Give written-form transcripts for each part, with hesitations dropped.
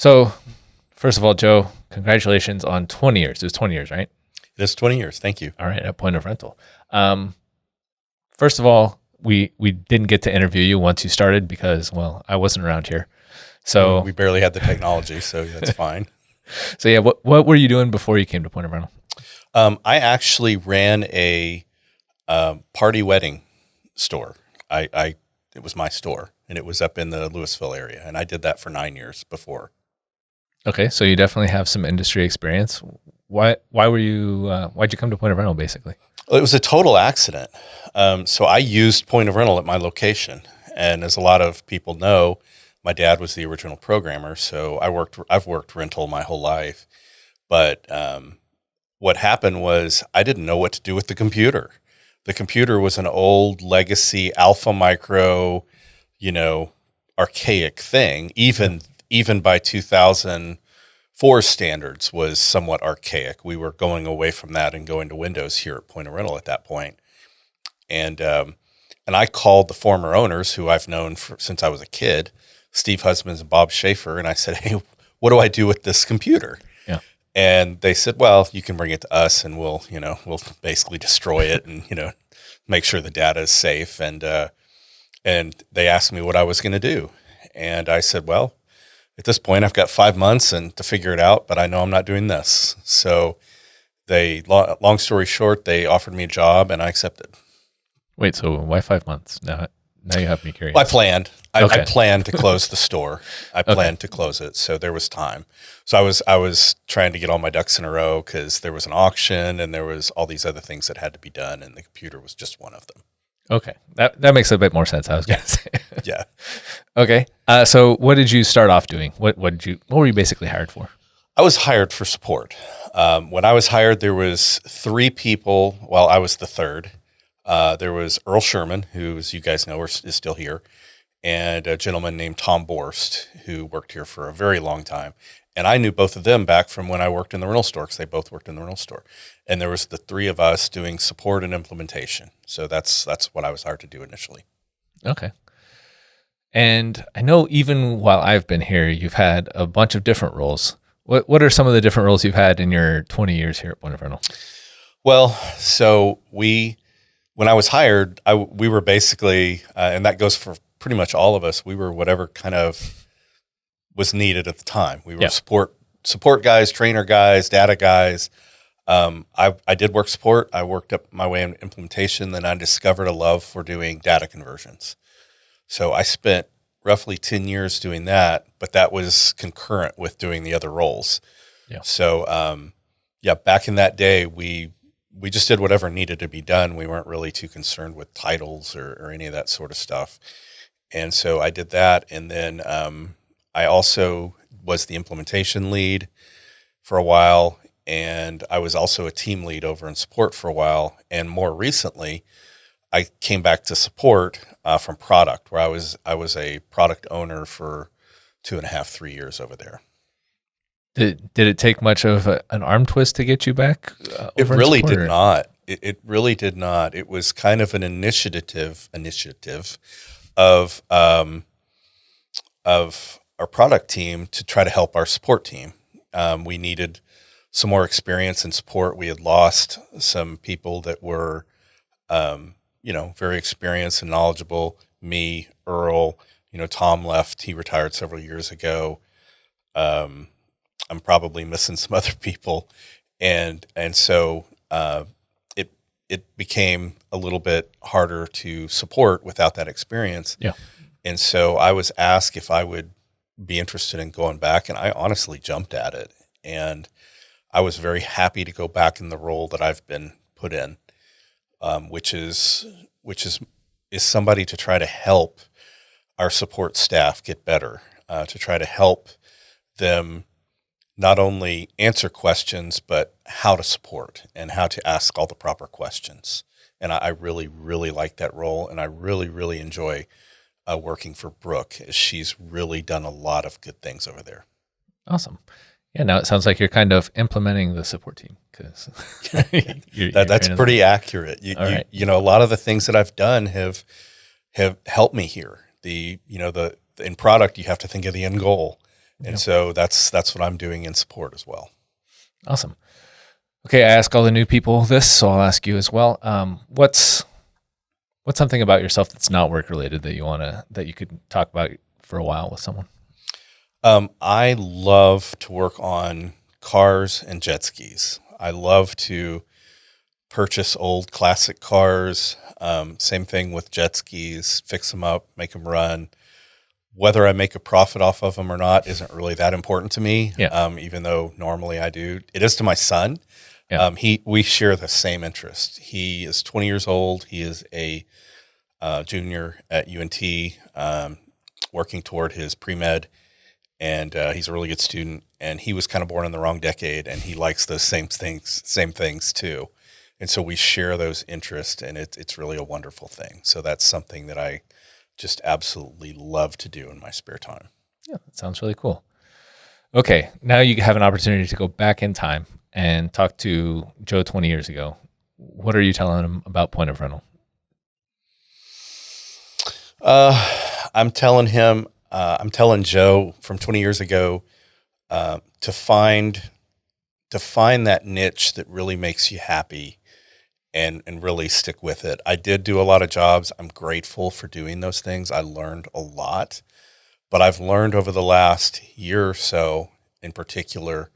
So, first of all, Joe, congratulations on 20 years. It was 20 years, right? It is 20 years. Thank you. All right, at Point of Rental. First of all, we didn't get to interview you once you started because, well, I wasn't around here. So we barely had the technology, so that's fine. So yeah, what were you doing before you came to Point of Rental? I actually ran a party wedding store. It was my store, and it was up in the Louisville area, and I did that for 9 years before. Okay, so you definitely have some industry experience. Why'd you come to Point of Rental, basically? Well, it was a total accident. So I used Point of Rental at my location, and as a lot of people know, my dad was the original programmer, so I've worked rental my whole life. But what happened was I didn't know what to do with the computer. The computer was an old legacy Alpha Micro, archaic thing. Even by 2004 standards was somewhat archaic. We were going away from that and going to Windows here at Point of Rental at that point. And I called the former owners who I've known since I was a kid, Steve Husbands and Bob Schaefer, and I said, "Hey, what do I do with this computer?" Yeah. And they said, "Well, you can bring it to us, and we'll basically destroy it, and make sure the data is safe." And they asked me what I was going to do, and I said, "Well, at this point, I've got 5 months to figure it out, but I know I'm not doing this." So long story short, they offered me a job, and I accepted. Wait, so why 5 months? Now you have me curious. Well, I planned. Okay. I planned to close the store. I planned to close it, so there was time. So I was trying to get all my ducks in a row because there was an auction and there was all these other things that had to be done, and the computer was just one of them. Okay, that makes a bit more sense. I was going to say. Yeah. Okay. So what did you start off doing? What were you basically hired for? I was hired for support. When I was hired, there was 3 people. Well, I was the third. There was Earl Sherman, who, as you guys know, is still here, and a gentleman named Tom Borst, who worked here for a very long time. And I knew both of them back from when I worked in the rental store, because they both worked in the rental store. And there was the 3 of us doing support and implementation. So that's what I was hired to do initially. Okay. And I know even while I've been here, you've had a bunch of different roles. What are some of the different roles you've had in your 20 years here at Point of Rental? Well, so when I was hired, we were basically, and that goes for pretty much all of us, we were whatever kind of was needed at the time. We were support guys, trainer guys, data guys. I did work support. I worked up my way in implementation. Then I discovered a love for doing data conversions. So I spent roughly 10 years doing that, but that was concurrent with doing the other roles. Yeah. So, back in that day, we just did whatever needed to be done. We weren't really too concerned with titles or any of that sort of stuff. And so I did that. And then I also was the implementation lead for a while. And I was also a team lead over in support for a while. And more recently, I came back to support from product, where I was a product owner for 2.5, 3 years over there. Did it take much of an arm twist to get you back? It really did not. It really did not. It was kind of an initiative of our product team to try to help our support team. We needed some more experience in support. We had lost some people that were, very experienced and knowledgeable. Me, Earl, Tom left. He retired several years ago. I'm probably missing some other people. And so it became a little bit harder to support without that experience. Yeah. And so I was asked if I would be interested in going back, and I honestly jumped at it. And I was very happy to go back in the role that I've been put in, which is somebody to try to help our support staff get better, to try to help them not only answer questions, but how to support and how to ask all the proper questions. And I really, really like that role. And I really, really enjoy working for Brooke. She's really done a lot of good things over there. Awesome. Yeah, now it sounds like you're kind of implementing the support team. Because that's pretty accurate. Right. A lot of the things that I've done have helped me here. In product, you have to think of the end goal. And so that's what I'm doing in support as well. Awesome. Okay, I ask all the new people this, so I'll ask you as well. What's something about yourself that's not work related that you could talk about for a while with someone? I love to work on cars and jet skis. I love to purchase old classic cars. Same thing with jet skis, fix them up, make them run. Whether I make a profit off of them or not isn't really that important to me. Yeah. Even though normally I do. It is to my son. Yeah. We share the same interest. He is 20 years old. He is a junior at UNT, working toward his pre-med, and he's a really good student. And he was kind of born in the wrong decade, and he likes those same things too. And so we share those interests, and it's really a wonderful thing. So that's something that I just absolutely love to do in my spare time. Yeah, that sounds really cool. Okay, now you have an opportunity to go back in time and talk to Joe 20 years ago. What are you telling him about Point of Rental? I'm telling Joe from 20 years ago to find that niche that really makes you happy and really stick with it. I did do a lot of jobs. I'm grateful for doing those things. I learned a lot, but I've learned over the last year or so in particular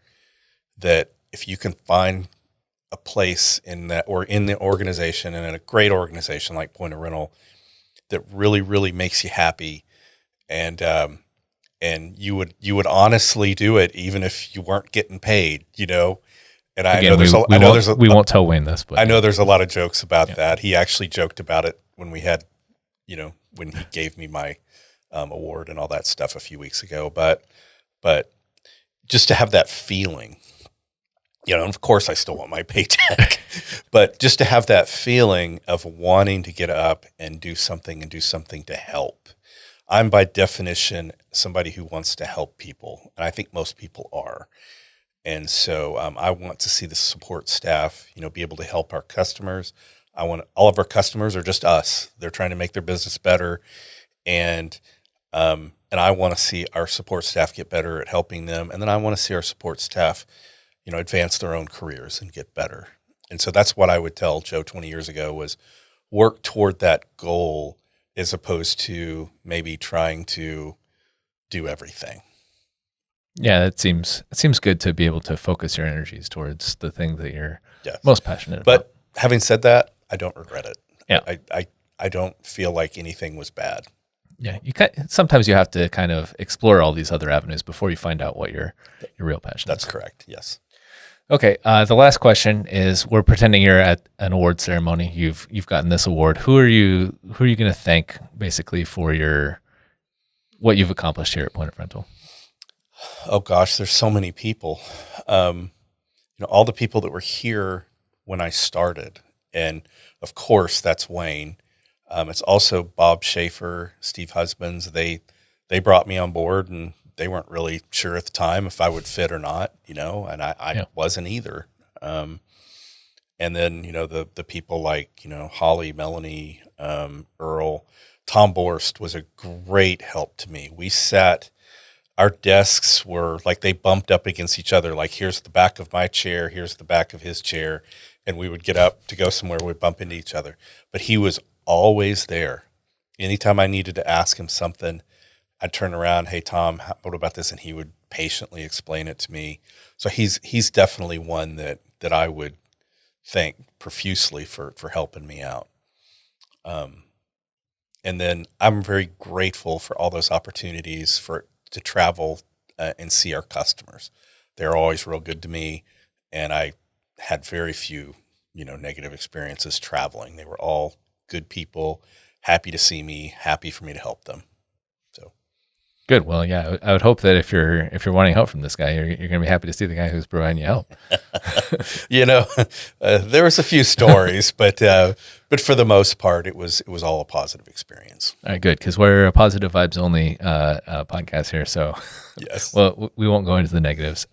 that if you can find a place in that or in the organization and in a great organization like Point of Rental that really, really makes you happy, and you would honestly do it even if you weren't getting paid, And we won't tell Wayne this, but I know there's a lot of jokes about that. He actually joked about it when we had, when he gave me my award and all that stuff a few weeks ago. But just to have that feeling, and of course I still want my paycheck, but just to have that feeling of wanting to get up and do something to help. I'm by definition somebody who wants to help people, and I think most people are. And so I want to see the support staff, be able to help our customers. I want all of our customers are just us. They're trying to make their business better, and I want to see our support staff get better at helping them. And then I want to see our support staff, advance their own careers and get better. And so that's what I would tell Joe 20 years ago was work toward that goal as opposed to maybe trying to do everything. Yeah, it seems good to be able to focus your energies towards the thing that you're most passionate about. But having said that, I don't regret it. Yeah. I don't feel like anything was bad. Yeah, sometimes you have to kind of explore all these other avenues before you find out what your real passion is. That's correct. Yes. Okay. The last question is: we're pretending you're at an award ceremony. You've gotten this award. Who are you going to thank basically for what you've accomplished here at Point of Rental? Oh gosh, there's so many people. All the people that were here when I started, and of course that's Wayne. It's also Bob Schaefer, Steve Husbands. They brought me on board, and they weren't really sure at the time if I would fit or not, and I wasn't either. And then the people like Holly, Melanie, Earl, Tom Borst was a great help to me. Our desks were like they bumped up against each other. Like, here's the back of my chair, here's the back of his chair. And we would get up to go somewhere, we'd bump into each other. But he was always there. Anytime I needed to ask him something, I'd turn around, hey, Tom, what about this? And he would patiently explain it to me. So he's definitely one that I would thank profusely for helping me out. And then I'm very grateful for all those opportunities to travel and see our customers. They're always real good to me, and I had very few, negative experiences traveling. They were all good people, happy to see me, happy for me to help them. So good. Well, yeah, I would hope that if you're wanting help from this guy, you're going to be happy to see the guy who's providing you help. There was a few stories, but for the most part, it was all a positive experience. All right, good, because we're a positive vibes only podcast here, so yes. Well, we won't go into the negatives.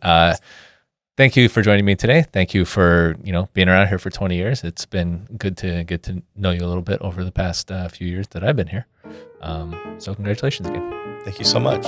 Thank you for joining me today. Thank you for being around here for 20 years. It's been good to get to know you a little bit over the past few years that I've been here. So congratulations again. Thank you so much.